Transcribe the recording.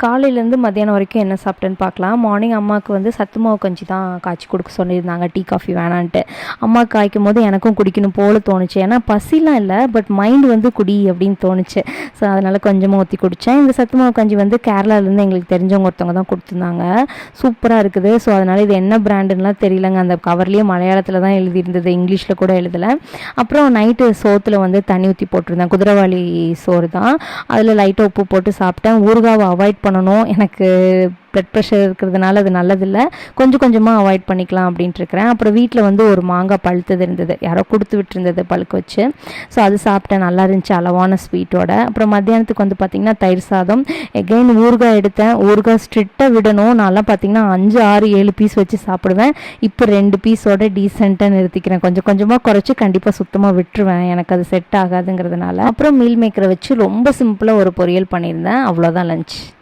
காலையிலேருந்து மத்தியானம் வரைக்கும் என்ன சாப்பிட்டேன்னு பார்க்கலாம். மார்னிங் அம்மாவுக்கு வந்து சத்து மாவு கஞ்சி தான் காய்ச்சி கொடுக்க சொல்லியிருந்தாங்க, டீ காஃபி வேணான்ட்டு. அம்மா காய்க்கும் போது எனக்கும் குடிக்கணும் போல் தோணுச்சு. ஏன்னா பசிலாம் இல்லை, பட் மைண்டு வந்து குடி அப்படின்னு தோணுச்சு. ஸோ அதனால் கொஞ்சமாக ஊற்றி குடித்தேன். இந்த சத்து மாவு கஞ்சி வந்து கேரளாவிலேருந்து எங்களுக்கு தெரிஞ்சவங்க ஒருத்தவங்க தான் கொடுத்துருந்தாங்க. சூப்பராக இருக்குது. ஸோ அதனால் இது என்ன பிராண்டுன்னெலாம் தெரியலங்க. அந்த கவர்லேயே மலையாளத்தில் தான் எழுதியிருந்தது, இங்கிலீஷில் கூட எழுதலை. அப்புறம் நைட்டு சோத்தில் வந்து தண்ணி ஊற்றி போட்டிருந்தேன். குதிரைவாளி சோறு தான். அதில் லைட்டாக உப்பு போட்டு சாப்பிட்டேன். ஊறுகாவை அவாய்ட் பண்ணணும், எனக்கு ப்ளட் ப்ரெஷர் இருக்கிறதுனால அது நல்லதில்லை, கொஞ்சம் கொஞ்சமாக அவாய்ட் பண்ணிக்கலாம் அப்படின்ட்டு இருக்கிறேன். அப்புறம் வீட்டில் வந்து ஒரு மாங்காய் பழுத்தது இருந்தது, யாரோ கொடுத்து விட்டுருந்தது பழுக்க வச்சு. ஸோ அது சாப்பிட்டேன், நல்லா இருந்துச்சு, அளவான ஸ்வீட்டோட. அப்புறம் மத்தியானத்துக்கு வந்து பார்த்திங்கன்னா தயிர் சாதம். எகெயின் ஊறுகாய் எடுத்தேன். ஊறுகாய் ஸ்ட்ரிக்டாக விடணும். நான்லாம் பார்த்திங்கன்னா 5, 6, 7 பீஸ் வச்சு சாப்பிடுவேன். இப்போ 2 பீஸோட டீசெண்டாக நிறுத்திக்கிறேன். கொஞ்சம் கொஞ்சமாக குறைச்சி கண்டிப்பாக சுத்தமாக விட்டுருவேன், எனக்கு அது செட் ஆகாதுங்கிறதுனால. அப்புறம் மீல் மேக்கரை வச்சு ரொம்ப சிம்பிளாக ஒரு பொரியல் பண்ணியிருந்தேன். அவ்வளோதான் லஞ்ச்.